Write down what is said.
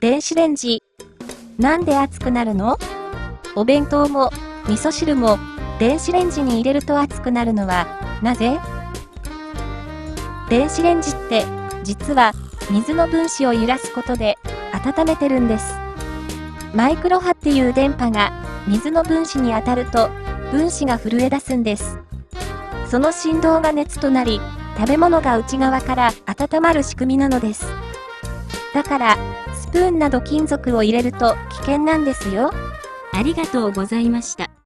電子レンジ。なんで熱くなるの？お弁当も、味噌汁も、電子レンジに入れると熱くなるのは、なぜ？電子レンジって、実は、水の分子を揺らすことで、温めてるんです。マイクロ波っていう電波が、水の分子に当たると、分子が震え出すんです。その振動が熱となり、食べ物が内側から温まる仕組みなのです。だから、スプーンなど金属を入れると危険なんですよ。ありがとうございました。